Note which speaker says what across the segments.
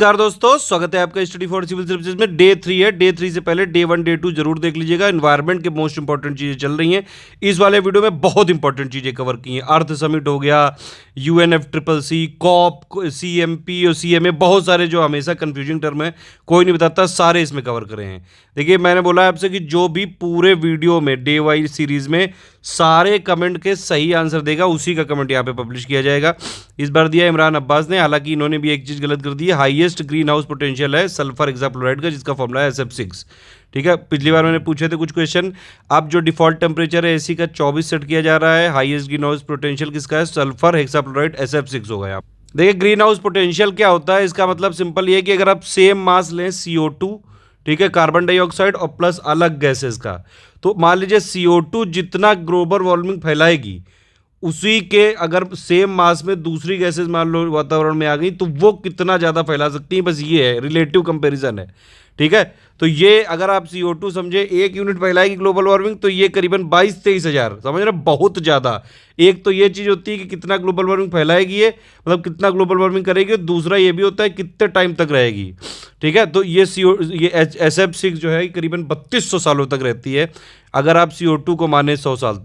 Speaker 1: नमस्कार दोस्तों, स्वागत है आपका स्टडी फॉर सिविल सर्विसेज में। डे 3 है। डे 3 से पहले डे 1 डे 2 जरूर देख लीजिएगा। एनवायरनमेंट के मोस्ट इंपॉर्टेंट चीजें चल रही हैं इस वाले वीडियो में। बहुत इंपॉर्टेंट चीजें कवर की हैं। अर्थ समिट हो गया, UNFCCC, कॉप, CMP और CMA, बहुत सारे जो हमेशा कंफ्यूजिंग टर्म है, कोई नहीं बताता, सारे इसमें कवर करे हैं। देखिए, मैंने बोला आपसे कि जो भी पूरे वीडियो में डे वाइज सीरीज में सारे कमेंट के सही आंसर देगा, उसी का कमेंट यहाँ पे पब्लिश किया जाएगा। इस बार दिया इमरान अब्बास ने, हालांकि इन्होंने भी एक चीज़ गलत कर दी है। हाईएस्ट ग्रीन हाउस पोटेंशियल है सल्फर हेक्साक्लोराइड का, जिसका फॉर्मूला है SF6। ठीक है, पिछली बार मैंने पूछे थे कुछ क्वेश्चन। अब जो डिफॉल्ट टेम्परेचर है AC का 24 सेट किया जा रहा है। हाईएस्ट ग्रीन हाउस पोटेंशियल किसका है? सल्फर हेक्साक्लोराइड SF6 होगा यहाँ। देखिए, ग्रीन हाउस पोटेंशियल क्या होता है, इसका मतलब सिंपल ये है कि अगर आप सेम मास लें CO2, ठीक है, कार्बन डाइऑक्साइड और प्लस अलग गैसेस का, तो मान लीजिए CO2 जितना ग्लोबल वार्मिंग फैलाएगी, उसी के अगर सेम मास में दूसरी गैसेस मान लो वातावरण में आ गई, तो वो कितना ज़्यादा फैला सकती है। बस ये है, रिलेटिव कंपैरिजन है। ठीक है, तो ये अगर आप CO2 समझे 1 यूनिट फैलाएगी ग्लोबल वार्मिंग, तो ये करीबन 22-23 हज़ार, समझ रहे, बहुत ज़्यादा। एक तो ये चीज़ होती है कि कितना ग्लोबल वार्मिंग फैलाएगी ये, मतलब कितना ग्लोबल वार्मिंग करेगी, और दूसरा ये भी होता है कितने टाइम तक रहेगी। ठीक है, तो ये SF6 जो है करीबन 3200 सालों तक रहती है, अगर आप CO2 को माने 100 साल।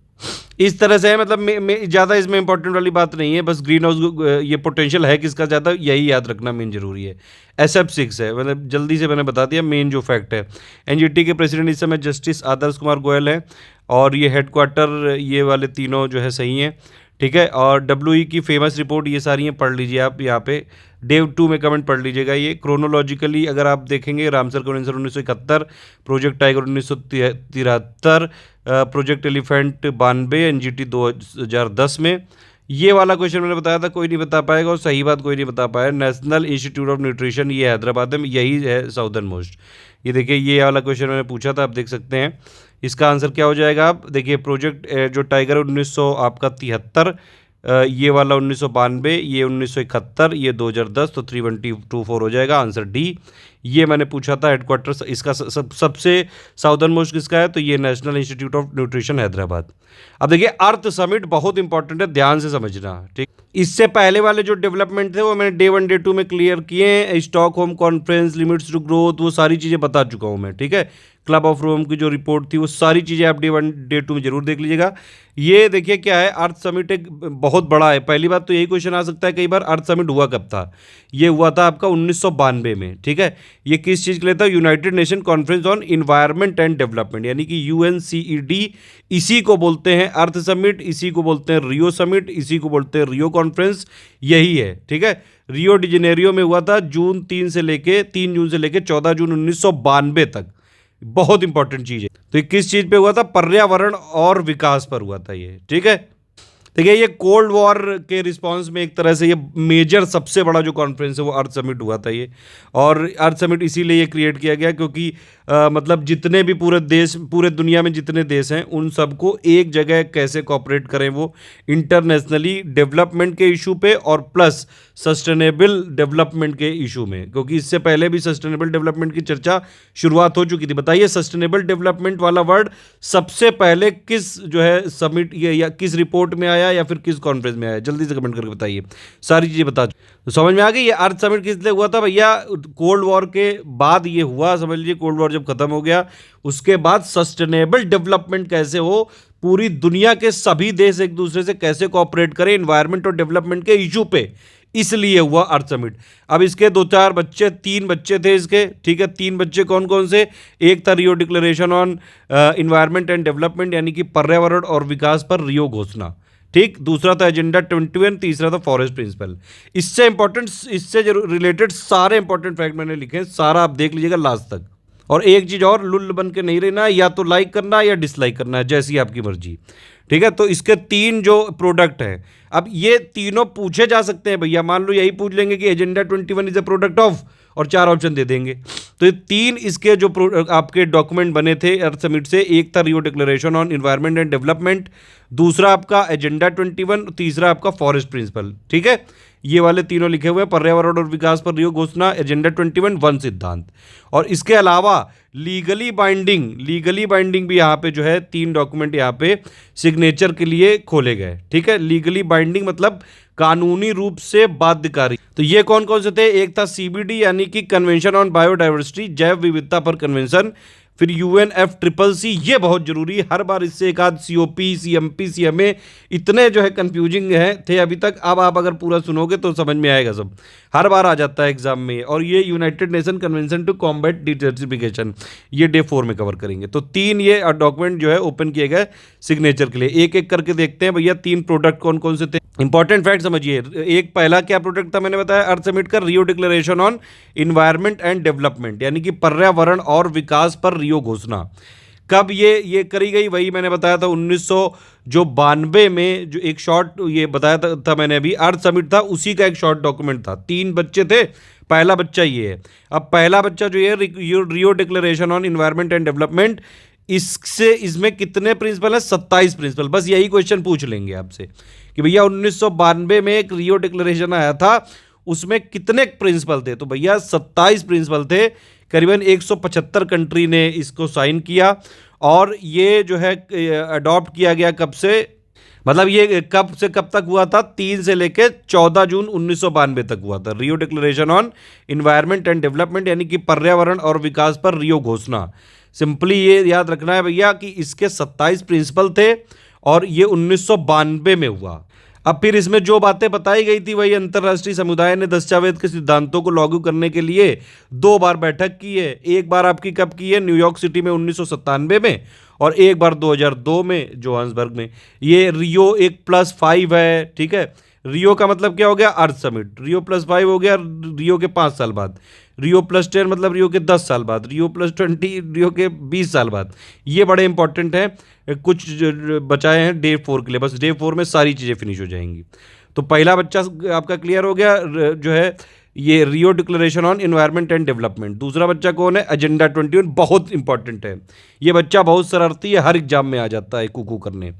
Speaker 1: इस तरह से है, मतलब ज़्यादा इसमें इंपॉर्टेंट वाली बात नहीं है। बस ग्रीन हाउस ये पोटेंशियल है किसका ज़्यादा, यही याद रखना मेन जरूरी है। SF6 है, मतलब जल्दी से मैंने बता दिया मेन जो फैक्ट है। NGT के प्रेसिडेंट इस समय जस्टिस आदर्श कुमार गोयल हैं, और ये हेडक्वार्टर ये वाले तीनों जो है सही हैं। ठीक है, और WE की फेमस रिपोर्ट ये सारी हैं, पढ़ लीजिए आप यहाँ पे। डे 2 में कमेंट पढ़ लीजिएगा। ये क्रोनोलॉजिकली अगर आप देखेंगे, Ramsar convention 1971, project tiger 1973, project elephant 92, NGT 2010 में। ये वाला क्वेश्चन मैंने बताया था, कोई नहीं बता पाएगा, और सही बात कोई नहीं बता पाया। नेशनल इंस्टीट्यूट ऑफ न्यूट्रिशन ये हैदराबाद में, यही है साउदर्न मोस्ट। ये देखिए, ये वाला क्वेश्चन मैंने पूछा था, आप देख सकते हैं। इसका आंसर क्या हो जाएगा? आप देखिए, प्रोजेक्ट जो टाइगर 1900 आपका 73, ये वाला 1992, ये 1971, ये 2010, तो 3124 हो जाएगा। Answer D. ये मैंने पूछा था हेडक्वार्टर इसका सबसे साउदर्न मोस्ट किसका है, तो ये national institute of nutrition Hyderabad. अब देखिए, अर्थ समिट बहुत इंपॉर्टेंट है, ध्यान से समझना। ठीक, इससे पहले वाले जो डेवलपमेंट थे वो मैंने डे 1 डे 2 में क्लियर किए हैं। Stockholm conference, limits to growth, वो सारी चीज़ें बता चुका हूँ मैं। ठीक है, क्लब ऑफ रोम की जो रिपोर्ट थी, वो सारी चीज़ें आप डे 1 डे 2 में जरूर देख लीजिएगा। ये देखिए क्या है, अर्थ समिट एक बहुत बड़ा है। पहली बात तो यही क्वेश्चन आ सकता है कई बार, अर्थ समिट हुआ कब था? ये हुआ था आपका 1992 में। ठीक है, ये किस चीज़ के लिए था? United nation conference on environment and development, यानी कि UNCED। इसी को बोलते हैं अर्थ समिट, इसी को बोलते हैं रियो समिट, इसी को बोलते हैं रियो कॉन्फ्रेंस, यही है। ठीक है, रियो डी जेनेरियो में हुआ था तीन जून से लेके 14 जून 1992 तक। बहुत इंपॉर्टेंट चीज़ है। तो ये किस चीज़ पे हुआ था? पर्यावरण और विकास पर हुआ था ये। ठीक है, देखिए, ये कोल्ड वॉर के रिस्पांस में एक तरह से ये मेजर सबसे बड़ा जो कॉन्फ्रेंस है वो अर्थ समिट हुआ था ये। और अर्थ समिट इसीलिए ये क्रिएट किया गया क्योंकि मतलब जितने भी पूरे दुनिया में जितने देश हैं, उन सबको एक जगह कैसे कोऑपरेट करें वो इंटरनेशनली डेवलपमेंट के इशू पे, और प्लस सस्टेनेबल डेवलपमेंट के इशू में। क्योंकि इससे पहले भी सस्टेनेबल डेवलपमेंट की चर्चा शुरुआत हो चुकी थी। बताइए, सस्टेनेबल डेवलपमेंट वाला वर्ड सबसे पहले किस जो है समिट या किस रिपोर्ट में आया, या फिर किस कॉन्फ्रेंस में आया? जल्दी से कमेंट करके बताइए, सारी चीज़ें बता। तो समझ में आ गई ये अर्थ समिट किस लिए हुआ था भैया? कोल्ड वॉर के बाद ये हुआ, समझ लीजिए। कोल्ड वॉर जब खत्म हो गया, उसके बाद सस्टेनेबल डेवलपमेंट कैसे हो, पूरी दुनिया के सभी देश एक दूसरे से कैसे कोऑपरेट करें एनवायरनमेंट और डेवलपमेंट के इशू पे, इसलिए हुआ अर्थ समिट। अब इसके 2-4 बच्चे, 3 बच्चे थे इसके। ठीक है, 3 बच्चे कौन कौन से? एक था Rio declaration on environment and development, यानी कि पर्यावरण और विकास पर रियो घोषणा। ठीक, दूसरा था एजेंडा 21, तीसरा था फॉरेस्ट प्रिंसिपल। इससे रिलेटेड सारे इंपॉर्टेंट फैक्ट मैंने लिखे हैं, सारा आप देख लीजिएगा लास्ट तक। और एक चीज़ और, लुल्ल बन के नहीं रहना, या तो लाइक करना या डिसलाइक करना है, जैसी आपकी मर्जी। ठीक है, तो इसके 3 जो प्रोडक्ट हैं, अब ये तीनों पूछे जा सकते हैं भैया। मान लो यही पूछ लेंगे कि agenda 21 is a product of, और 4 ऑप्शन दे देंगे। तो ये 3 इसके जो आपके डॉक्यूमेंट बने थे अर्थ समिट से, एक था Rio declaration on environment and development, दूसरा आपका एजेंडा 21, तीसरा आपका फॉरेस्ट प्रिंसिपल। ठीक है, ये वाले तीनों लिखे हुए हैं, पर्यावरण और विकास पर रियो घोषणा, एजेंडा 21, वन सिद्धांत। और इसके अलावा लीगली बाइंडिंग भी यहाँ पे जो है 3 डॉक्यूमेंट यहाँ पे सिग्नेचर के लिए खोले गए। ठीक है, लीगली बाइंडिंग मतलब कानूनी रूप से बाध्यकारी। तो ये कौन कौन से थे? एक था CBD यानी कि कन्वेंशन ऑन बायोडाइवर्सिटी, जैव विविधता पर कन्वेंशन, फिर UNFCCC, ये बहुत जरूरी, हर बार इससे एक आध COP, CMP, CMA, इतने जो है कंफ्यूजिंग है थे अभी तक। अब आप अगर पूरा सुनोगे तो समझ में आएगा सब, हर बार आ जाता है एग्जाम में। और ये United Nation convention to combat desertification, ये डे 4 में कवर करेंगे। तो 3 ये डॉक्यूमेंट जो है ओपन किए गए सिग्नेचर के लिए। एक एक करके देखते हैं भैया 3 प्रोडक्ट कौन कौन से थे। इंपॉर्टेंट फैक्ट समझिए। एक पहला क्या प्रोडक्ट था मैंने बताया, अर्थ समिट का Rio declaration on environment and development, यानी कि पर्यावरण और विकास पर रियो घोषणा। कब ये करी गई? वही मैंने बताया था 1992 में, जो एक शॉर्ट ये बताया था मैंने अभी, अर्थ समिट था, उसी का एक शॉर्ट डॉक्यूमेंट था। 3 बच्चे थे, पहला बच्चा ये है। अब पहला बच्चा जो है Rio declaration on environment and development, इसमें कितने प्रिंसिपल है? 27 प्रिंसिपल। बस यही क्वेश्चन पूछ लेंगे आपसे कि भैया 1992 में एक रियो डिक्लेरेशन आया था, उसमें कितने प्रिंसिपल थे? तो भैया 27 प्रिंसिपल थे। करीबन 175 कंट्री ने इसको साइन किया। और ये जो है अडॉप्ट किया गया कब से, मतलब ये कब से कब तक हुआ था? 3 से लेकर 14 जून 1992 तक हुआ था। Rio declaration on environment and development, यानी कि पर्यावरण और विकास पर रियो घोषणा। सिंपली ये याद रखना है भैया कि इसके 27 प्रिंसिपल थे और ये 1992 में हुआ। अब फिर इसमें जो बातें बताई गई थी, वही अंतर्राष्ट्रीय समुदाय ने दस्तावेज के सिद्धांतों को लागू करने के लिए 2 बार बैठक की है। एक बार आपकी कब की है? न्यूयॉर्क सिटी में 1997 में, और एक बार 2002 में जोहान्सबर्ग में। ये रियो 1+5 है, ठीक है। रियो का मतलब क्या हो गया? अर्थ समिट। रियो +5 हो गया रियो के 5 साल बाद। रियो +10 मतलब रियो के 10 साल बाद। रियो +20 रियो के 20 साल बाद। ये बड़े इंपॉर्टेंट हैं। कुछ बचाए हैं डे 4 के लिए, बस डे 4 में सारी चीज़ें फिनिश हो जाएंगी। तो पहला बच्चा आपका क्लियर हो गया, जो है ये Rio declaration on environment and development. दूसरा बच्चा कौन है? एजेंडा 21, बहुत इंपॉर्टेंट है। ये बच्चा बहुत शरारती है, हर एग्जाम में आ जाता है कुकू करने।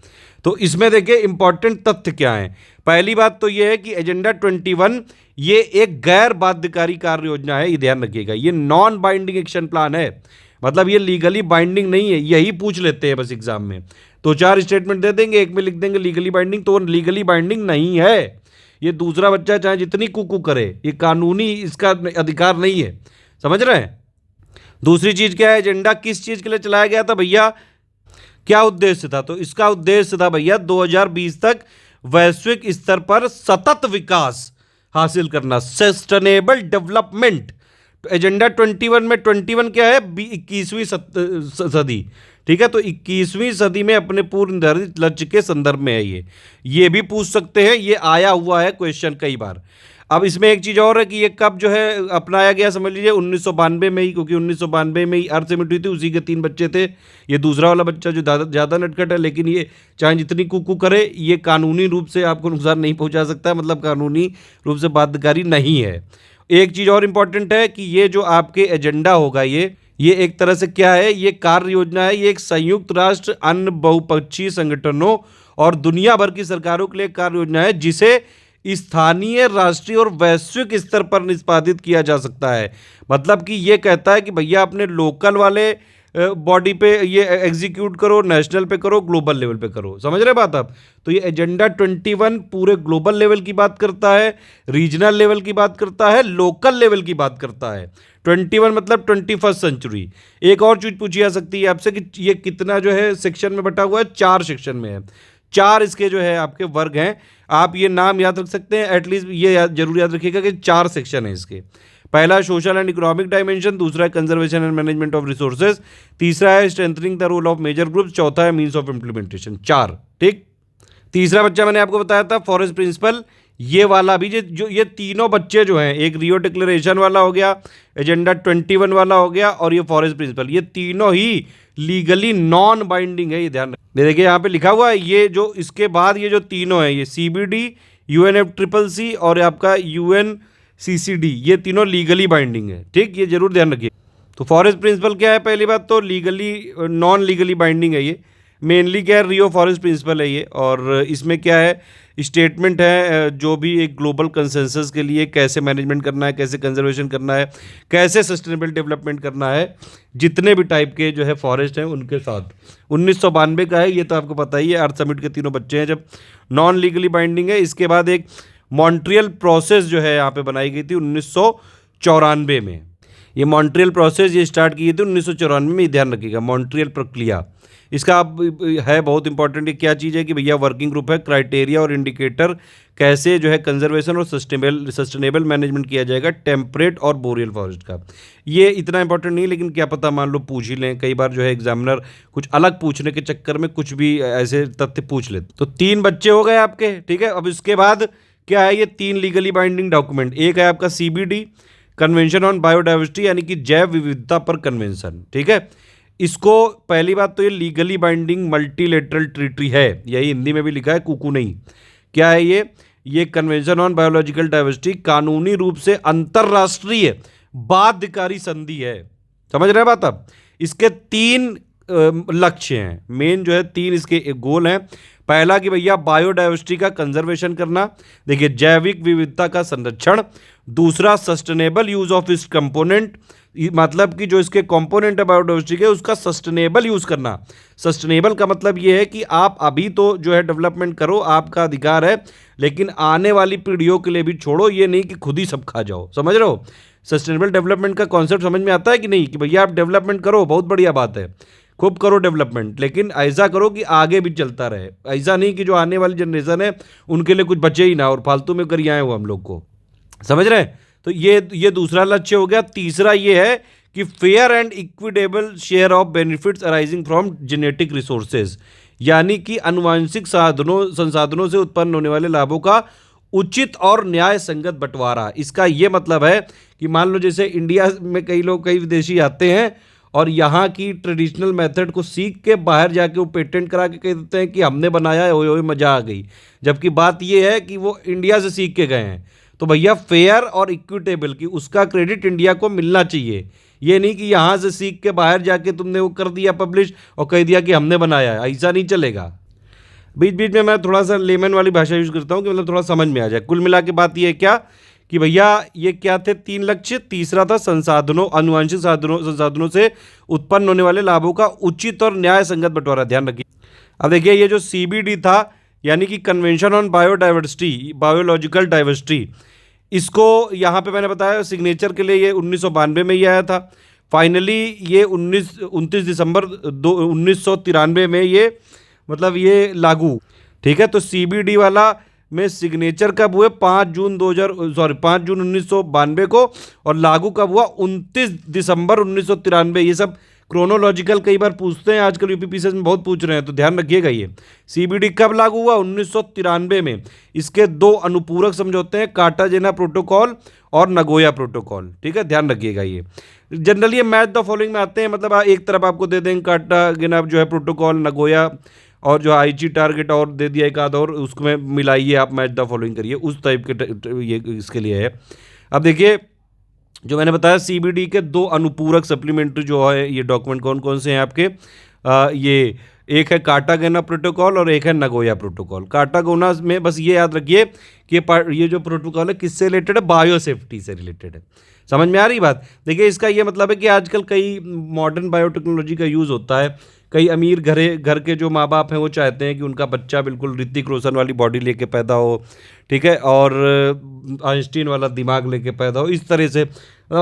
Speaker 1: तो इसमें देखिए इंपॉर्टेंट तथ्य क्या है। पहली बात तो ये है कि एजेंडा 21 ये एक गैर बाध्यकारी कार्य योजना है, ये ध्यान रखिएगा। ये नॉन बाइंडिंग एक्शन प्लान है, मतलब ये लीगली बाइंडिंग नहीं है। यही पूछ लेते हैं बस एग्जाम में। तो 4 स्टेटमेंट दे देंगे, एक में लिख देंगे लीगली बाइंडिंग, तो लीगली बाइंडिंग नहीं है। ये दूसरा बच्चा चाहे जितनी कुकू करे, ये कानूनी इसका अधिकार नहीं है, समझ रहे हैं। दूसरी चीज क्या है? एजेंडा किस चीज के लिए चलाया गया था भैया? क्या उद्देश्य था? तो इसका उद्देश्य था भैया 2020 तक वैश्विक स्तर पर सतत विकास हासिल करना, सस्टेनेबल डेवलपमेंट। तो एजेंडा 21 में 21 क्या है? 21वीं सदी, ठीक है। तो 21वीं सदी में अपने पूर्व निर्धारित लक्ष्य के संदर्भ में है ये भी पूछ सकते हैं, ये आया हुआ है क्वेश्चन कई बार। अब इसमें एक चीज़ और है कि ये कब जो है अपनाया गया, समझ लीजिए 1992 में ही, क्योंकि 1992 में ही अर्थ समिट हुई थी, उसी के 3 बच्चे थे। ये दूसरा वाला बच्चा जो ज़्यादा नटखट है, लेकिन ये चाहे जितनी कुकू करे, ये कानूनी रूप से आपको नुकसान नहीं पहुंचा सकता, मतलब कानूनी रूप से बाध्यकारी नहीं है। एक चीज़ और इम्पॉर्टेंट है कि ये जो आपके एजेंडा होगा, ये एक तरह से क्या है? ये कार्य योजना है, ये एक संयुक्त राष्ट्र, अन्य बहुपक्षीय संगठनों और दुनिया भर की सरकारों के लिए कार्य योजना है, जिसे स्थानीय, राष्ट्रीय और वैश्विक स्तर पर निष्पादित किया जा सकता है। मतलब कि ये कहता है कि भैया अपने लोकल वाले बॉडी पे ये एग्जीक्यूट करो, नेशनल पे करो, ग्लोबल लेवल पे करो, समझ रहे बात आप। तो ये एजेंडा 21 पूरे ग्लोबल लेवल की बात करता है, रीजनल लेवल की बात करता है, लोकल लेवल की बात करता है। 21 मतलब 21st सेंचुरी। एक और चीज पूछी जा सकती है आपसे कि ये कितना जो है सेक्शन में बटा हुआ है? 4 सेक्शन में है। 4 इसके जो है आपके वर्ग हैं। आप ये नाम याद रख सकते हैं, एटलीस्ट ये जरूर याद रखिएगा कि 4 सेक्शन है इसके। पहला सोशल एंड इकोनॉमिक डायमेंशन, दूसरा है conservation and management of resources, तीसरा है strengthening the role of major groups, चौथा है मींस ऑफ इम्प्लीमेंटेशन। 4, ठीक। तीसरा बच्चा मैंने आपको बताया था फॉरेस्ट प्रिंसिपल, ये वाला भी जो ये तीनों बच्चे जो हैं, एक रियो डिक्लेरेशन वाला हो गया, एजेंडा 21 वाला हो गया, और ये फॉरेस्ट प्रिंसिपल, ये तीनों ही लीगली नॉन बाइंडिंग है, ये ध्यान रखिए। देखिए यहाँ पे लिखा हुआ है, ये जो इसके बाद ये जो तीनों है, ये CBD, UNFCCC और आपका UNCCD, ये तीनों लीगली बाइंडिंग है, ठीक। ये जरूर ध्यान रखिए। तो फॉरेस्ट प्रिंसिपल क्या है? पहली बात तो लीगली नॉन लीगली बाइंडिंग है ये। मेनली क्या है? रियो फॉरेस्ट प्रिंसिपल है ये। और इसमें क्या है? स्टेटमेंट है जो भी एक ग्लोबल कंसेंसस के लिए कैसे मैनेजमेंट करना है, कैसे कंजर्वेशन करना है, कैसे सस्टेनेबल डेवलपमेंट करना है, जितने भी टाइप के जो है फॉरेस्ट हैं उनके साथ। 1992 का है ये, तो आपको पता ही है। अर्थ समिट के तीनों बच्चे हैं, जब नॉन लीगली बाइंडिंग है। इसके बाद एक मॉन्ट्रियल प्रोसेस जो है यहाँ पे बनाई गई थी 1994 में। ये मॉन्ट्रियल प्रोसेस ये स्टार्ट की थी 1994 में, ध्यान रखिएगा, मॉन्ट्रियल प्रक्रिया। इसका अब है बहुत इंपॉर्टेंट, ये क्या चीज़ है कि भैया वर्किंग ग्रुप है, क्राइटेरिया और इंडिकेटर कैसे जो है कंजर्वेशन और सस्टेनेबल मैनेजमेंट किया जाएगा टेम्परेट और बोरियल फॉरेस्ट का। ये इतना इंपॉर्टेंट नहीं, लेकिन क्या पता मान लो पूछ ही लें, कई बार जो है एग्जामिनर कुछ अलग पूछने के चक्कर में कुछ भी ऐसे तथ्य पूछ लेते। तो 3 बच्चे हो गए आपके, ठीक है। अब इसके बाद क्या है, ये 3 लीगली बाइंडिंग डॉक्यूमेंट। एक है आपका CBD, कन्वेंशन ऑन बायोडाइवर्सिटी, यानी कि जैव विविधता पर कन्वेंशन, ठीक है। इसको पहली बात तो ये लीगली बाइंडिंग मल्टीलेटरल ट्रीटी है, यही हिंदी में भी लिखा है, कुकू नहीं। क्या है ये कन्वेंशन ऑन बायोलॉजिकल डाइवर्सिटी कानूनी रूप से अंतरराष्ट्रीय बाध्यकारी संधि है। समझ रहे हैं बात आप? इसके 3 लक्ष्य हैं, मेन जो है 3 इसके गोल हैं। पहला कि भैया बायोडाइवर्सिटी का कंजर्वेशन करना, देखिए जैविक विविधता का संरक्षण। दूसरा सस्टेनेबल यूज ऑफ इस कंपोनेंट, मतलब कि जो इसके कंपोनेंट है बायोडाइवर्सिटी के उसका सस्टेनेबल यूज करना। सस्टेनेबल का मतलब ये है कि आप अभी तो जो है डेवलपमेंट करो, आपका अधिकार है, लेकिन आने वाली पीढ़ियों के लिए भी छोड़ो, ये नहीं कि खुद ही सब खा जाओ। समझ रहे हो? सस्टेनेबल डेवलपमेंट का कॉन्सेप्ट समझ में आता है कि नहीं, कि भैया आप डेवलपमेंट करो, बहुत बढ़िया बात है, खूब करो डेवलपमेंट, लेकिन ऐसा करो कि आगे भी चलता रहे। ऐसा नहीं कि जो आने वाली जनरेशन है उनके लिए कुछ बचे ही ना और फालतू में करिए आए हो हम लोग को। समझ रहे हैं? तो ये दूसरा लक्ष्य हो गया। तीसरा ये है कि fair and equitable share of benefits arising from genetic resources, यानी कि आनुवंशिक संसाधनों से उत्पन्न होने वाले लाभों का उचित और न्याय संगत बंटवारा। इसका ये मतलब है कि मान लो जैसे इंडिया में कई विदेशी आते हैं और यहाँ की ट्रेडिशनल मेथड को सीख के बाहर जाके वो पेटेंट करा के कह देते हैं कि हमने बनाया है, ओए मजा आ गई, जबकि बात ये है कि वो इंडिया से सीख के गए हैं। तो भैया फेयर और इक्विटेबल की उसका क्रेडिट इंडिया को मिलना चाहिए, ये नहीं कि यहाँ से सीख के बाहर जाके तुमने वो कर दिया पब्लिश और कह दिया कि हमने बनाया है। ऐसा नहीं चलेगा। बीच बीच में मैं थोड़ा सा लेमन वाली भाषा यूज करता हूँ कि मतलब थोड़ा समझ में आ जाए। कुल मिला के बात ये है क्या कि भैया ये क्या थे 3 लक्ष्य। तीसरा था आनुवंशिक संसाधनों से उत्पन्न होने वाले लाभों का उचित और न्याय संगत बंटवारा, ध्यान रखिए। अब देखिए ये जो CBD था, यानी कि convention on biodiversity, biological diversity, इसको यहाँ पे मैंने बताया सिग्नेचर के लिए ये 1992 में ही आया था। फाइनली ये 29 दिसंबर 1993 में ये मतलब ये लागू, ठीक है। तो CBD वाला में सिग्नेचर कब हुए? 5 जून 1992 को, और लागू कब हुआ? 29 दिसंबर 1993। ये सब क्रोनोलॉजिकल कई बार पूछते हैं आजकल, UPPCS में बहुत पूछ रहे हैं, तो ध्यान रखिएगा। ये CBD कब लागू हुआ? 1993 में। इसके 2 अनुपूरक समझौते हैं, कार्टाजेना प्रोटोकॉल और नगोया प्रोटोकॉल, ठीक है, ध्यान रखिएगा। ये जनरली ये मैच द फॉलोइंग में आते हैं, मतलब एक तरफ आपको दे देंगे कार्टाजेना जो है प्रोटोकॉल, नगोया, और जो IG टारगेट और दे दिया एक आध और, उसमें मिलाइए आप, मैच द फॉलोइंग करिए, उस टाइप के ये इसके लिए है। अब देखिए जो मैंने बताया CBD के 2 अनुपूरक सप्लीमेंट्री जो है ये डॉक्यूमेंट कौन कौन से हैं आपके, ये एक है कार्टागेना प्रोटोकॉल और एक है नगोया प्रोटोकॉल। कार्टागोना में बस ये याद रखिए कि ये जो प्रोटोकॉल है किससे रिलेटेड है? बायोसेफ्टी से रिलेटेड है। समझ में आ रही बात? देखिए इसका ये मतलब है कि आजकल कई मॉडर्न बायोटेक्नोलॉजी का यूज़ होता है। कई अमीर घर के जो माँ बाप हैं वो चाहते हैं कि उनका बच्चा बिल्कुल ऋतिक रोशन वाली बॉडी लेके पैदा हो, ठीक है, और आइंस्टीन वाला दिमाग लेके पैदा हो। इस तरह से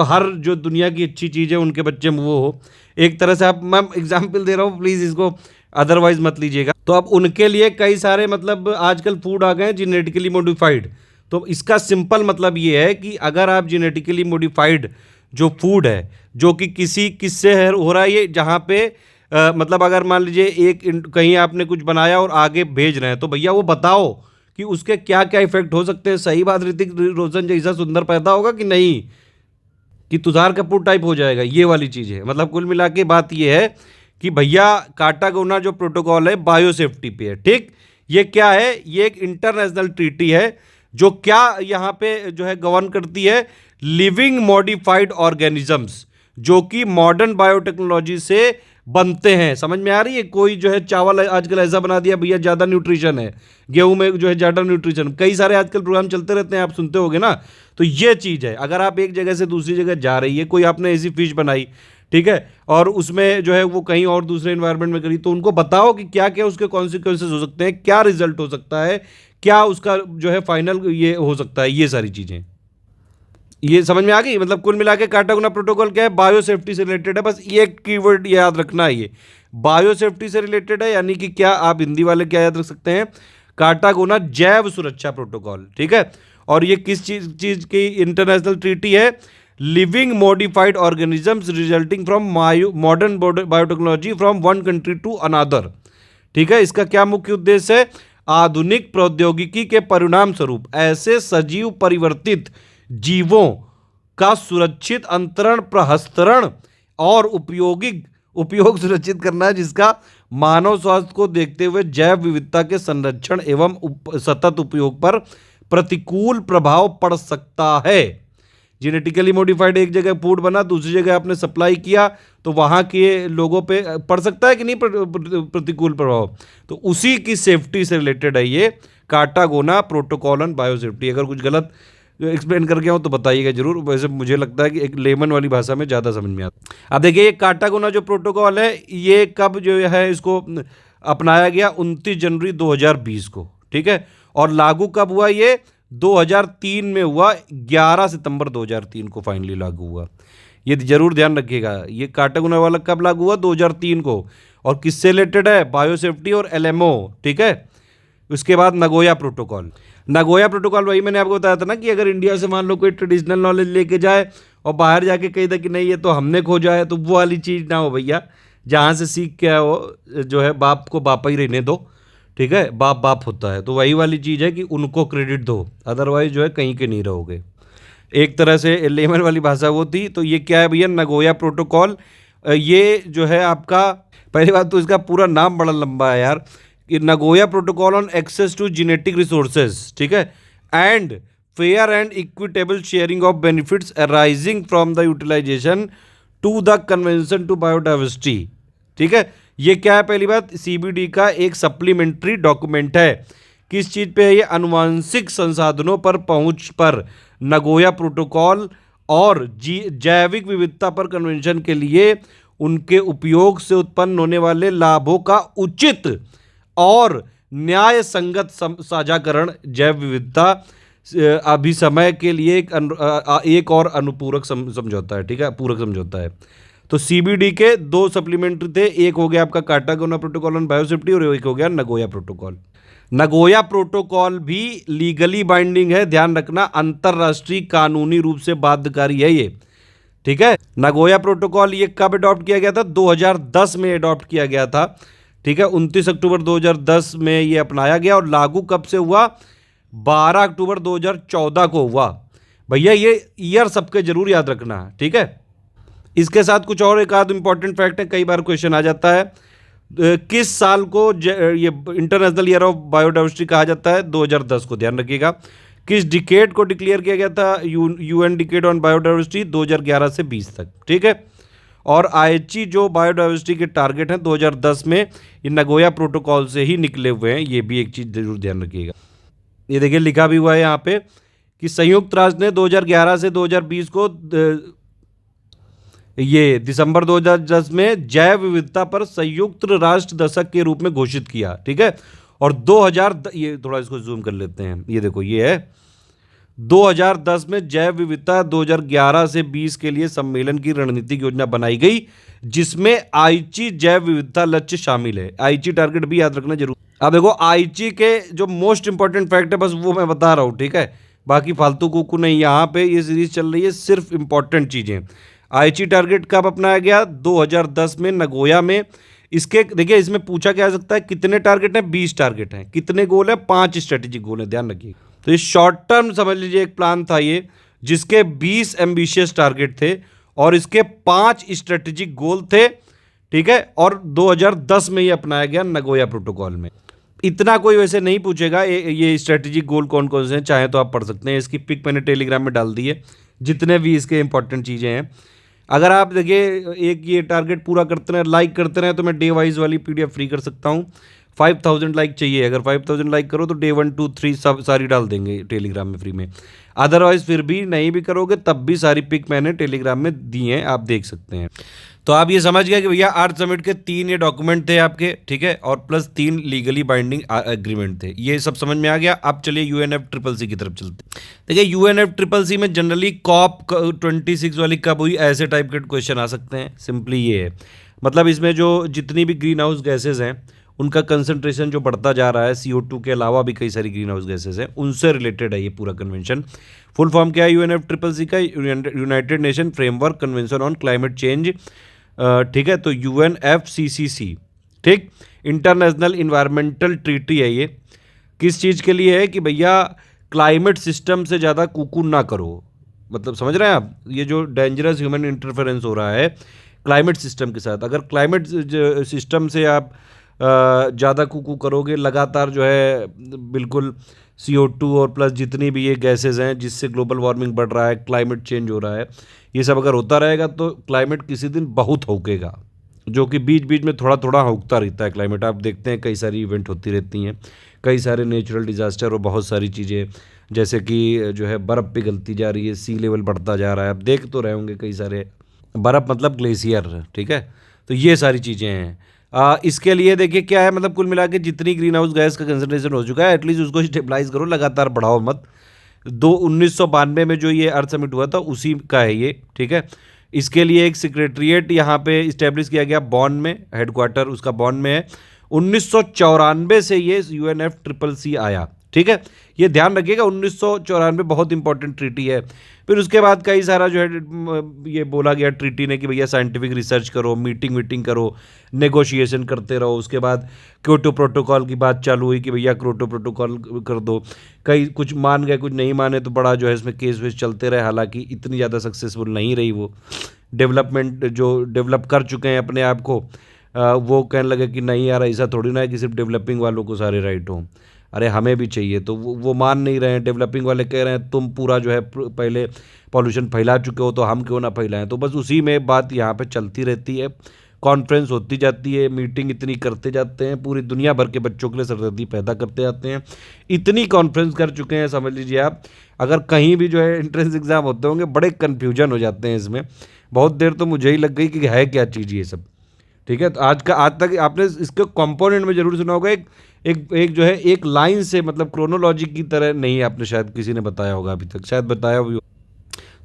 Speaker 1: हर जो दुनिया की अच्छी चीज़ है उनके बच्चे में वो हो। एक तरह से आप, मैं एग्जाम्पल दे रहा हूँ, प्लीज़ इसको अदरवाइज मत लीजिएगा। तो अब उनके लिए कई सारे मतलब आजकल फूड आ गए हैं जेनेटिकली मॉडिफाइड। तो इसका सिंपल मतलब ये है कि अगर आप जेनेटिकली मॉडिफाइड जो फूड है, जो कि किससे हो रहा है, ये जहाँ पे मतलब अगर मान लीजिए कहीं आपने कुछ बनाया और आगे भेज रहे हैं, तो भैया वो बताओ कि उसके क्या क्या इफेक्ट हो सकते हैं। सही बात, ऋतिक रोशन जैसा सुंदर पैदा होगा कि नहीं, कि तुषार कपूर टाइप हो जाएगा, ये वाली चीज़ है। मतलब कुल मिला के बात ये है कि भैया कार्टागोना जो प्रोटोकॉल है बायोसेफ्टी पे है, ठीक। ये क्या है? ये एक इंटरनेशनल ट्रीटी है जो क्या यहाँ पे जो है गवर्न करती है, लिविंग मॉडिफाइड ऑर्गेनिजम्स, जो कि मॉडर्न बायोटेक्नोलॉजी से बनते हैं। समझ में आ रही है? कोई जो है चावल आजकल ऐसा बना दिया भैया ज़्यादा न्यूट्रिशन है, गेहूं में जो है ज़्यादा न्यूट्रिशन, कई सारे आजकल प्रोग्राम चलते रहते हैं, आप सुनते होगे ना। तो ये चीज़ है, अगर आप एक जगह से दूसरी जगह जा रही है, कोई आपने ऐसी फिश बनाई, ठीक है, और उसमें जो है वो कहीं और दूसरे इन्वायरमेंट में करी, तो उनको बताओ कि क्या क्या उसके कॉन्सिक्वेंसेज हो सकते हैं, क्या रिजल्ट हो सकता है, क्या उसका जो है फाइनल ये हो सकता है, ये सारी चीज़ें। ये समझ में आ गई? मतलब कुल मिला के कार्टागोना प्रोटोकॉल क्या है? बायो सेफ्टी से रिलेटेड है। बस ये कीवर्ड याद रखना है, ये बायो सेफ्टी से रिलेटेड है, यानी कि क्या आप हिंदी वाले क्या याद रख सकते हैं? कार्टागोना जैव सुरक्षा प्रोटोकॉल, ठीक है। और ये किस चीज की इंटरनेशनल ट्रीटी है? Living modified organisms resulting from modern biotechnology from one country to another, ठीक है। इसका क्या मुख्य उद्देश्य है? आधुनिक प्रौद्योगिकी के परिणाम स्वरूप ऐसे सजीव परिवर्तित जीवों का सुरक्षित अंतरण, प्रहस्तरण और उपयोग सुरक्षित करना है, जिसका मानव स्वास्थ्य को देखते हुए जैव विविधता के संरक्षण एवं सतत उपयोग पर प्रतिकूल प्रभाव पड़ सकता है। जेनेटिकली मॉडिफाइड एक जगह फूड बना, दूसरी जगह आपने सप्लाई किया, तो वहाँ के लोगों पे पड़ सकता है कि नहीं प्रतिकूल प्रभाव? तो उसी की सेफ्टी से रिलेटेड है ये कार्टागोना प्रोटोकॉल ऑन बायोसेफ्टी। अगर कुछ गलत एक्सप्लेन करके आऊँ तो बताइएगा जरूर, वैसे मुझे लगता है कि एक लेमन वाली भाषा में ज़्यादा समझ में आता है। अब देखिए, ये कार्टागोना जो प्रोटोकॉल है, ये कब जो है इसको अपनाया गया? 29 जनवरी 2020 को, ठीक है। और लागू कब हुआ? ये 2003 में हुआ, 11 सितंबर 2003 को फाइनली लागू हुआ। ये जरूर ध्यान रखिएगा, ये कार्टागोना वाला कब लागू हुआ? 2003 को। और किससे रिलेटेड है? बायोसेफ्टी और एलएमओ, ठीक है। उसके बाद नगोया प्रोटोकॉल। नगोया प्रोटोकॉल वही मैंने आपको बताया था ना कि अगर इंडिया से मान लो कोई ट्रेडिशनल नॉलेज लेके जाए और बाहर जाके कही था कि नहीं ये तो हमने खोजा है, तो वो वाली चीज़ ना हो भैया। जहाँ से सीख के वो जो है बाप को बापा ही रहने दो, ठीक है, बाप बाप होता है। तो वही वाली चीज़ है कि उनको क्रेडिट दो, अदरवाइज जो है कहीं के नहीं रहोगे। एक तरह से लेमन वाली भाषा वो थी। तो ये क्या है भैया? Nagoya protocol. ये जो है आपका, पहली बात तो इसका पूरा नाम बड़ा लंबा है यार, कि Nagoya protocol on access to genetic resources, ठीक है, and fair and equitable sharing of benefits arising from the utilization to the convention to biodiversity, ठीक है। ये क्या है? पहली बात, सीबीडी का एक सप्लीमेंट्री डॉक्यूमेंट है। किस चीज़ पे है ये? अनुवांशिक संसाधनों पर पहुंच पर नगोया प्रोटोकॉल और जैविक विविधता पर कन्वेंशन के लिए उनके उपयोग से उत्पन्न होने वाले लाभों का उचित और न्याय संगत साझाकरण, जैव विविधता अभिसमय के लिए एक और अनुपूरक समझौता है, ठीक है, पूरक समझौता है। तो सीबीडी के दो सप्लीमेंट्री थे, एक हो गया आपका कार्टागोना प्रोटोकॉल ऑन बायोसेफ्टी और एक हो गया नगोया प्रोटोकॉल। नगोया प्रोटोकॉल भी लीगली बाइंडिंग है, ध्यान रखना, अंतरराष्ट्रीय कानूनी रूप से बाध्यकारी है ये, ठीक है। नगोया प्रोटोकॉल ये कब अडॉप्ट किया गया था? 2010 में अडॉप्ट किया गया था, ठीक है। 29 अक्टूबर 2010 में ये अपनाया गया। और लागू कब से हुआ? 12 अक्टूबर 2014 को हुआ। भैया ये ईयर सबके जरूर याद रखना, ठीक है। इसके साथ कुछ और एक आध इंपॉर्टेंट फैक्ट है, कई बार क्वेश्चन आ जाता है। किस साल को ये इंटरनेशनल ईयर ऑफ बायोडाइवर्सिटी कहा जाता है? 2010 को, ध्यान रखिएगा। किस डिकेड को डिक्लेयर किया गया था यूएन डिकेड ऑन बायोडाइवर्सिटी? 2011 से 20 तक, ठीक है। और आईएचई जो बायोडाइवर्सिटी के टारगेट हैं 2010 में, ये नगोया प्रोटोकॉल से ही निकले हुए हैं। ये भी एक चीज़ जरूर ध्यान रखिएगा। ये देखिए लिखा भी हुआ है यहाँ पे कि संयुक्त राष्ट्र ने 2011 से 2020 को ये दिसंबर 2010 में जैव विविधता पर संयुक्त राष्ट्र दशक के रूप में घोषित किया, ठीक है। और 2000, ये थोड़ा इसको जूम कर लेते हैं, ये देखो ये है 2010 में जैव विविधता 2011 से 20 के लिए सम्मेलन की रणनीतिक योजना बनाई गई, जिसमें आईची जैव विविधता लक्ष्य शामिल है। आईची टारगेट भी याद रखना जरूर। अब देखो आईची के जो मोस्ट इंपॉर्टेंट फैक्ट है बस वो मैं बता रहा हूँ, ठीक है, बाकी फालतू कुकू नहीं। यहाँ पे ये सीरीज चल रही है सिर्फ इंपॉर्टेंट चीजें। आईची टारगेट कब अपनाया गया? 2010 में नगोया में। इसके देखिए इसमें पूछा क्या जा सकता है, कितने टारगेट हैं? 20 टारगेट हैं। कितने गोल है? 5 स्ट्रेटेजिक गोल है, ध्यान रखिए। तो ये शॉर्ट टर्म समझ लीजिए एक प्लान था ये, जिसके 20 एम्बिशियस टारगेट थे और इसके 5 स्ट्रेटेजिक गोल थे, ठीक है। और 2010 में ये अपनाया गया नगोया प्रोटोकॉल में। इतना कोई वैसे नहीं पूछेगा ये स्ट्रेटेजिक गोल कौन कौन से हैं, चाहे तो आप पढ़ सकते हैं। इसकी पिक मैंने टेलीग्राम में डाल दी है, जितने भी इसके इंपॉर्टेंट चीज़ें हैं। अगर आप देखिए एक ये टारगेट पूरा करते रहें, लाइक करते रहें, तो मैं डे वाइज वाली पीडीएफ फ्री कर सकता हूँ। 5000 लाइक चाहिए, अगर 5000 लाइक करो तो डे 1 2 3 सब सारी डाल देंगे टेलीग्राम में फ्री में। अदरवाइज फिर भी नहीं भी करोगे तब भी सारी पिक मैंने टेलीग्राम में दी हैं, आप देख सकते हैं। तो आप ये समझ गए कि भैया अर्थ समिट के 3 ये डॉक्यूमेंट थे आपके, ठीक है, और प्लस 3 लीगली बाइंडिंग एग्रीमेंट थे। ये सब समझ में आ गया। अब चलिए यूएनएफ ट्रिपल सी की तरफ चलते हैं। देखिए यूएनएफ ट्रिपल सी में जनरली कॉप 26 वाली कब हुई, ऐसे टाइप के क्वेश्चन आ सकते हैं। सिंपली ये है, मतलब इसमें जो जितनी भी ग्रीन हाउस गैसेज हैं उनका कंसंट्रेशन जो बढ़ता जा रहा है, CO2 के अलावा भी कई सारी ग्रीन हाउस गैसेज हैं, उनसे रिलेटेड है ये पूरा कन्वेंशन। फुल फॉर्म क्या है यूएनएफ ट्रिपल सी का? United nation framework convention on climate change, ठीक है, तो UNFCCC, ठीक, इंटरनेशनल इन्वायरमेंटल ट्रीटी है ये। किस चीज़ के लिए है? कि भैया क्लाइमेट सिस्टम से ज़्यादा कुकू ना करो, मतलब समझ रहे हैं आप, ये जो डेंजरस ह्यूमन इंटरफेरेंस हो रहा है क्लाइमेट सिस्टम के साथ, अगर क्लाइमेट सिस्टम से आप ज़्यादा कुकू करोगे, लगातार जो है बिल्कुल CO2 और प्लस जितनी भी ये गैसेज हैं जिससे ग्लोबल वार्मिंग बढ़ रहा है, क्लाइमेट चेंज हो रहा है, ये सब अगर होता रहेगा तो क्लाइमेट किसी दिन बहुत हौकेगा, जो कि बीच बीच में थोड़ा थोड़ा हौकता रहता है क्लाइमेट। आप देखते हैं कई सारी इवेंट होती रहती हैं, कई सारे नेचुरल डिज़ास्टर और बहुत सारी चीज़ें, जैसे कि जो है बर्फ़ पिघलती जा रही है, सी लेवल बढ़ता जा रहा है, आप देख तो रहे होंगे कई सारे, बर्फ़ मतलब ग्लेशियर, ठीक है, तो ये सारी चीज़ें हैं। इसके लिए देखिए क्या है, मतलब कुल मिला के जितनी ग्रीन हाउस गैस का कंसनट्रेशन हो चुका है एटलीस्ट उसको स्टेबलाइज करो, लगातार बढ़ाओ मत। 1992 में जो ये अर्थ समिट हुआ था उसी का है ये, ठीक है। इसके लिए एक सेक्रेटरीट यहाँ पे इस्टेब्लिश किया गया बॉन में, हेडक्वार्टर उसका बॉन में है। 1994 से ये UNF ट्रिपल सी आया, ठीक है, ये ध्यान रखिएगा। 1994 बहुत इंपॉर्टेंट ट्रीटी है। फिर उसके बाद कई सारा जो है ये बोला गया ट्रीटी ने कि भैया साइंटिफिक रिसर्च करो, मीटिंग करो, नेगोशिएशन करते रहो। उसके बाद क्योटो प्रोटोकॉल की बात चालू हुई कि भैया क्योटो प्रोटोकॉल कर दो, कई कुछ मान गए कुछ नहीं माने, तो बड़ा जो है इसमें केस वेस चलते रहे, हालांकि इतनी ज़्यादा सक्सेसफुल नहीं रही वो। डेवलपमेंट जो डेवलप कर चुके हैं अपने आप को, वो कहने लगे कि नहीं यार ऐसा थोड़ी ना है कि सिर्फ डेवलपिंग वालों को सारे राइट हों, अरे हमें भी चाहिए। तो वो मान नहीं रहे हैं, डेवलपिंग वाले कह रहे हैं तुम पूरा जो है पहले पॉल्यूशन फैला चुके हो तो हम क्यों ना फैलाएं। तो बस उसी में बात यहाँ पे चलती रहती है, कॉन्फ्रेंस होती जाती है, मीटिंग इतनी करते जाते हैं, पूरी दुनिया भर के बच्चों के लिए सरदर्दी पैदा करते जाते हैं। इतनी कॉन्फ्रेंस कर चुके हैं, समझ लीजिए आप, अगर कहीं भी जो है एंट्रेंस एग्ज़ाम होते होंगे बड़े कन्फ्यूजन हो जाते हैं इसमें। बहुत देर तो मुझे ही लग गई कि है क्या चीज़ ये सब, ठीक है। तो आज तक आपने इसके कंपोनेंट में जरूर सुना होगा, एक जो है एक लाइन से, मतलब क्रोनोलॉजी की तरह नहीं, आपने शायद किसी ने बताया होगा अभी तक, शायद बताया भी हो।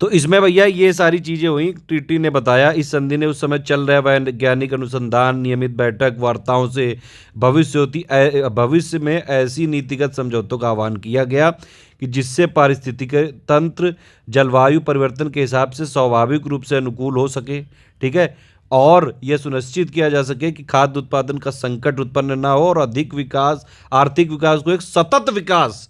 Speaker 1: तो इसमें भैया ये सारी चीज़ें हुई, ट्रीटी ने बताया। इस संधि ने उस समय चल रहे वैज्ञानिक अनुसंधान, नियमित बैठक वार्ताओं से भविष्य में ऐसी नीतिगत समझौतों का आह्वान किया गया कि जिससे पारिस्थितिक तंत्र जलवायु परिवर्तन के हिसाब से स्वाभाविक रूप से अनुकूल हो सके, ठीक है, और यह सुनिश्चित किया जा सके कि खाद्य उत्पादन का संकट उत्पन्न ना हो और अधिक विकास, आर्थिक विकास को एक सतत विकास,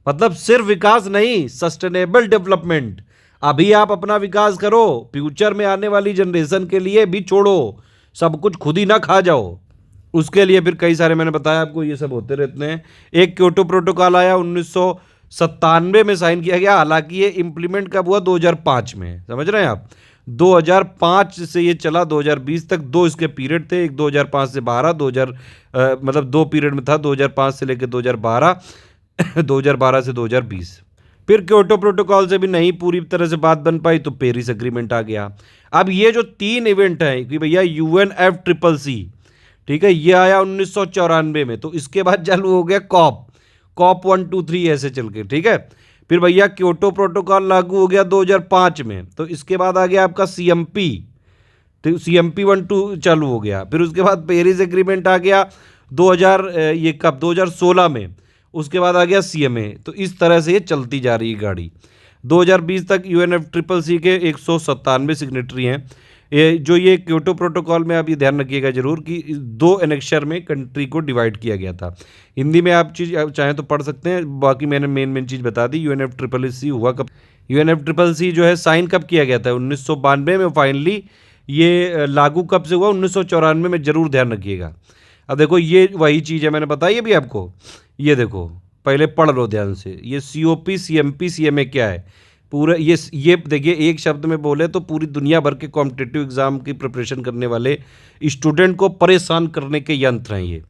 Speaker 1: मतलब सिर्फ विकास नहीं, सस्टेनेबल डेवलपमेंट। अभी आप अपना विकास करो, फ्यूचर में आने वाली जनरेशन के लिए भी छोड़ो, सब कुछ खुद ही ना खा जाओ। उसके लिए फिर कई सारे, मैंने बताया आपको, ये सब होते रहते हैं। एक क्योटो प्रोटोकॉल आया 1997 में साइन किया गया, हालांकि ये इम्प्लीमेंट कब हुआ? 2005 में, समझ रहे हैं आप। 2005 से ये चला 2020 तक, दो इसके पीरियड थे, एक 2005 से 12, 2000 मतलब दो पीरियड में था, 2005 से लेकर 2012 2012 से 2020। फिर क्योटो प्रोटोकॉल से भी नहीं पूरी तरह से बात बन पाई तो पेरिस एग्रीमेंट आ गया। अब ये जो 3 इवेंट हैं कि भैया UNF ट्रिपल सी, ठीक है, ये आया 1994 में, तो इसके बाद चालू हो गया कॉप 1 2 3 ऐसे चल के, ठीक है। फिर भैया क्योटो प्रोटोकॉल लागू हो गया 2005 में, तो इसके बाद आ गया आपका CMP, तो CMP 1 2 चालू हो गया। फिर उसके बाद पेरिस एग्रीमेंट आ गया 2016 में, उसके बाद आ गया CMA। तो इस तरह से ये चलती जा रही है गाड़ी। 2020 तक UNF ट्रिपल सी के 197 सिग्नेटरी हैं। ये क्योटो प्रोटोकॉल में आप ये ध्यान रखिएगा जरूर कि 2 एनेक्शर में कंट्री को डिवाइड किया गया था। हिंदी में आप चीज़ चाहें तो पढ़ सकते हैं, बाकी मैंने मेन चीज़ बता दी। UNF ट्रिपल सी हुआ कब? UNF ट्रिपल सी जो है साइन कब किया गया था? 1992 में। फाइनली ये लागू कब से हुआ? 1994 में, जरूर ध्यान रखिएगा। अब देखो ये वही चीज़ है, मैंने बताई अभी आपको। ये देखो, पहले पढ़ लो ध्यान से, ये COP CMP CMA क्या है। पूरा ये देखिए, एक शब्द में बोले तो पूरी दुनिया भर के कॉम्पिटिटिव एग्जाम की प्रिपरेशन करने वाले स्टूडेंट को परेशान करने के यंत्र हैं ये।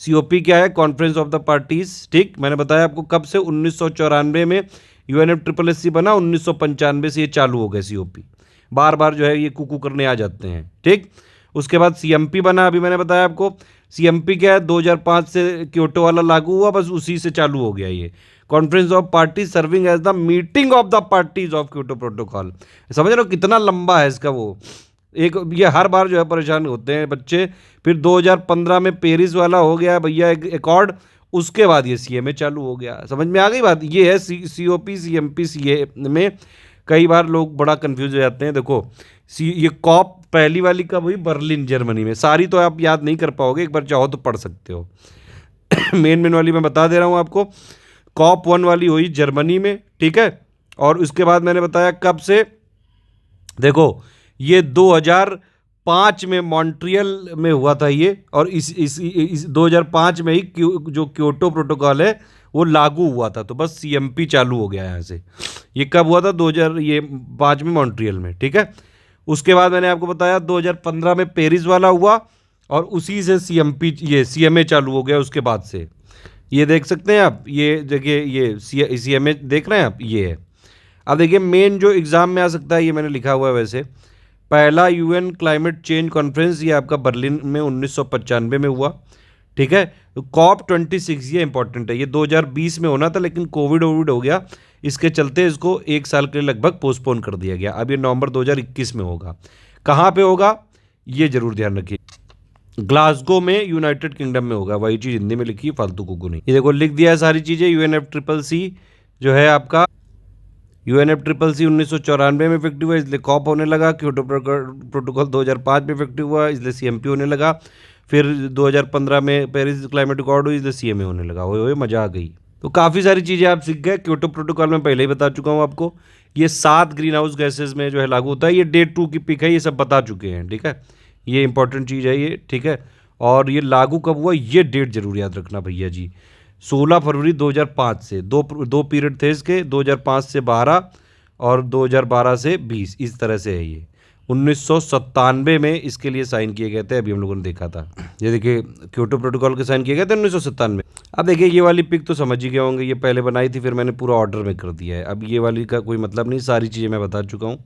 Speaker 1: सीओपी क्या है? Conference of the parties. ठीक, मैंने बताया आपको कब से, 1994 में UNFSSC बना, 1995 से ये चालू हो गया सीओपी। बार बार जो है ये कुकू करने आ जाते हैं। ठीक, उसके बाद सीएमपी बना, अभी मैंने बताया आपको। सीएमपी क्या है? 2005 से क्योटो वाला लागू हुआ, बस उसी से चालू हो गया ये। Conference of party serving as the meeting of the parties of Kyoto protocol. समझ रहे हो कितना लंबा है इसका वो एक, ये हर बार जो है परेशान होते हैं बच्चे। फिर 2015 में पेरिस वाला हो गया भैया एक अकॉर्ड, उसके बाद ये सीएमए चालू हो गया। समझ में आ गई बात? ये है सीओपी सीएमपी सीए में। कई बार लोग बड़ा कंफ्यूज हो जाते हैं। देखो ये कॉप पहली वाली कब हुई? बर्लिन जर्मनी में। सारी तो आप याद नहीं कर पाओगे, एक बार चाहो तो पढ़ सकते हो। मेन वाली मैं बता दे रहा हूँ आपको। कॉप 1 वाली हुई जर्मनी में, ठीक है। और उसके बाद मैंने बताया कब से, देखो ये 2005 में मॉन्ट्रियल में हुआ था ये, और इस 2005 में ही जो क्योटो प्रोटोकॉल है वो लागू हुआ था। तो बस सीएमपी चालू हो गया यहाँ से। ये कब हुआ था? 2005 में मॉन्ट्रियल में, ठीक है। उसके बाद मैंने आपको बताया 2015 में पेरिस वाला हुआ, और उसी से सीएमपी ये सीएमए चालू हो गया उसके बाद से। ये देख सकते हैं आप, ये देखिए ये सीएमए देख रहे हैं आप, ये है। अब देखिए मेन जो एग्ज़ाम में आ सकता है, ये मैंने लिखा हुआ है वैसे। पहला यूएन क्लाइमेट चेंज कॉन्फ्रेंस, ये आपका बर्लिन में 1995 में हुआ, ठीक है। कॉप 26 ये इंपॉर्टेंट है, ये 2020 में होना था, लेकिन कोविड हो गया, इसके चलते इसको 1 साल के लिए लगभग पोस्टपोन कर दिया गया। अब ये नवंबर 2021 में होगा। कहाँ पे होगा ये जरूर ध्यान रखिए। ग्लासगो में, यूनाइटेड किंगडम में होगा। वही चीज़ हिंदी में लिखी है, फालतू कुकू नहीं। ये देखो लिख दिया है सारी चीज़ें। UNFCCC जो है आपका, UNFCCC 1994 में इफेक्टिव हुआ, इसलिए कॉप होने लगा। क्योटो प्रोटोकॉल 2005 में इफेक्टिव हुआ, इसलिए सीएमपी होने लगा। फिर 2015 में पेरिस क्लाइमेट अकॉर्ड हुई, इसलिए सीएमए होने लगा। ओए मज़ा आ गई। तो काफ़ी सारी चीज़ें आप सीख गए। क्योटो प्रोटोकॉल में पहले ही बता चुका हूँ आपको, ये 7 ग्रीन हाउस गैसेज में जो है लागू होता है। ये डे 2 की पिक है, ये सब बता चुके हैं, ठीक है। ये इंपॉर्टेंट चीज़ है ये, ठीक है। और ये लागू कब हुआ ये डेट जरूर याद रखना भैया जी। 16 फरवरी 2005 से, दो पीरियड थे इसके, 2005 से 12 और 2012 से 20, इस तरह से है ये। 1997 में इसके लिए साइन किए गए थे, अभी हम लोगों ने देखा था। ये देखिए क्योटो प्रोटोकॉल के साइन किए गए थे 1997 में। अब देखिए ये वाली पिक तो समझ ही गए होंगे, ये पहले बनाई थी, फिर मैंने पूरा ऑर्डर में कर दिया है। अब ये वाली का कोई मतलब नहीं, सारी चीज़ें मैं बता चुका हूँ,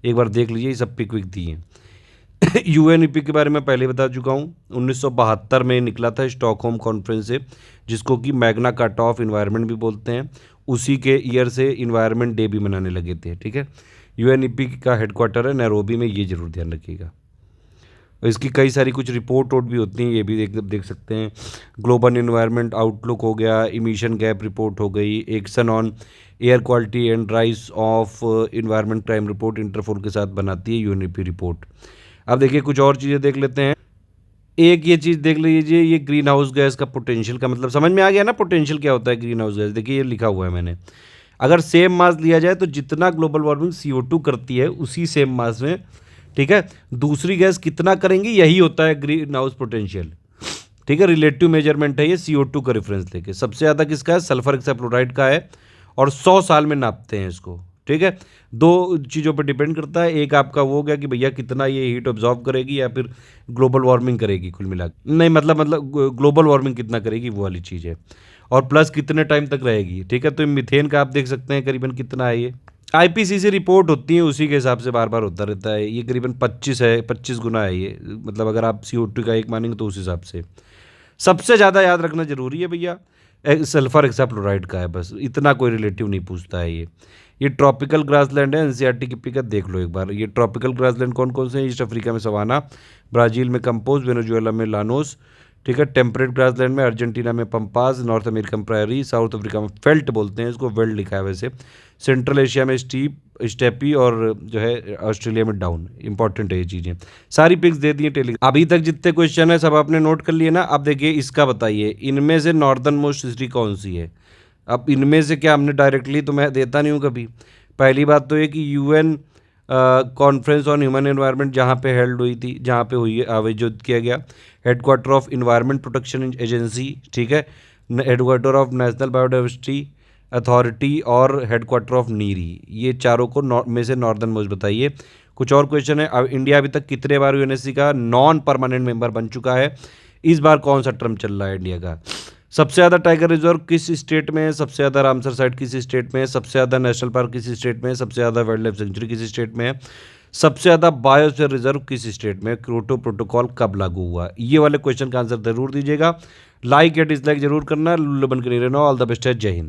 Speaker 1: एक बार देख लीजिए, ये सब पिक विक दी हैं। यूएनईपी के बारे में पहले बता चुका हूँ। 1972 में निकला था स्टॉकहोम कॉन्फ्रेंस से, जिसको कि मैग्ना कार्टा ऑफ इन्वायरमेंट भी बोलते हैं। उसी के ईयर से इन्वायरमेंट डे भी मनाने लगे थे, ठीक है। यूएनईपी का हेडक्वार्टर है नैरोबी में, ये जरूर ध्यान रखिएगा। इसकी कई सारी कुछ रिपोर्ट भी होती हैं, ये भी देख सकते हैं। ग्लोबल इन्वायरमेंट आउटलुक हो गया, इमिशन गैप रिपोर्ट हो गई, action on air quality and rise of environment crime report Interpol के साथ बनाती है यूएनईपी रिपोर्ट। अब देखिए कुछ और चीज़ें देख लेते हैं। एक ये चीज़ देख लीजिए, ये ग्रीन हाउस गैस का पोटेंशियल का मतलब समझ में आ गया ना, पोटेंशियल क्या होता है ग्रीन हाउस गैस। देखिए ये लिखा हुआ है मैंने, अगर सेम मास लिया जाए तो जितना ग्लोबल वार्मिंग CO2 करती है उसी सेम मास में, ठीक है, दूसरी गैस कितना करेंगी, यही होता है ग्रीन हाउस पोटेंशियल, ठीक है। रिलेटिव मेजरमेंट है ये CO2 का रेफरेंस लेके। सबसे ज़्यादा किसका है? सल्फर ऑक्साइड का है, और 100 साल में नापते हैं इसको, ठीक है। 2 चीज़ों पर डिपेंड करता है, एक आपका वो हो गया कि भैया कितना ये हीट ऑब्जॉर्व करेगी, या फिर ग्लोबल वार्मिंग करेगी कुल मिला नहीं, मतलब ग्लोबल वार्मिंग कितना करेगी वो वाली चीज़ है, और प्लस कितने टाइम तक रहेगी, ठीक है। तो मीथेन का आप देख सकते हैं करीबन कितना है ये। IPCC रिपोर्ट होती है, उसी के हिसाब से बार बार होता रहता है। ये करीबन 25 है, 25 गुना है ये, मतलब अगर आप CO2 का एक मानेंगे तो उस हिसाब से। सबसे ज़्यादा याद रखना जरूरी है भैया सल्फर हेक्साफ्लोराइड का है, बस इतना, कोई रिलेटिव नहीं पूछता है ये ट्रॉपिकल ग्रासलैंड है। NCERT की पिक देख लो एक बार। ये ट्रॉपिकल ग्रासलैंड कौन कौन से हैं? ईस्ट अफ्रीका में सवाना, ब्राज़ील में कंपोज, वेनेजुएला में लानोस, ठीक है। टेम्परेट ग्रासलैंड में अर्जेंटीना में pampas, north American priori, south Africa में फेल्ट बोलते हैं इसको, वेल्ट लिखा है वैसे। सेंट्रल एशिया में स्टेपी, और जो है ऑस्ट्रेलिया में डाउन। इंपॉर्टेंट है ये चीज़ें, सारी पिक्स दे दी हैं टेलीग्राम। अभी तक जितने क्वेश्चन है सब आपने नोट कर लिए ना। अब देखिए इसका बताइए, इनमें से नॉर्दर्न मोस्ट सिटी कौन सी है? अब इनमें से क्या, हमने डायरेक्टली तो मैं देता नहीं हूँ कभी। पहली बात तो ये कि UN conference on human environment जहाँ पे हेल्ड हुई थी, जहाँ पे हुई आयोजित किया गया, headquarter of environment protection agency, ठीक है, headquarter of national biodiversity authority और हेडक्वार्टर ऑफ नीरी, ये चारों को में से नॉर्दर्न मोस्ट बताइए। कुछ और क्वेश्चन है। अब इंडिया अभी तक कितने बार यूएनएससी का नॉन परमानेंट मेंबर बन चुका है, इस बार कौन सा टर्म चल रहा है इंडिया का। सबसे ज़्यादा टाइगर रिजर्व किस स्टेट में है, सबसे ज़्यादा रामसर साइट किस स्टेट में है, सबसे ज़्यादा नेशनल पार्क किस स्टेट में है, सबसे ज़्यादा वाइल्ड लाइफ सेंचुरी किस स्टेट में है, सबसे ज़्यादा बायोस्फीयर रिजर्व किस स्टेट में, क्योटो प्रोटोकॉल कब लागू हुआ। ये वाले क्वेश्चन का आंसर जरूर दीजिएगा। लाइक या डिसलाइक जरूर करना। लुल्लू बन के नहीं रहना। ऑल द बेस्ट है। जय हिंद।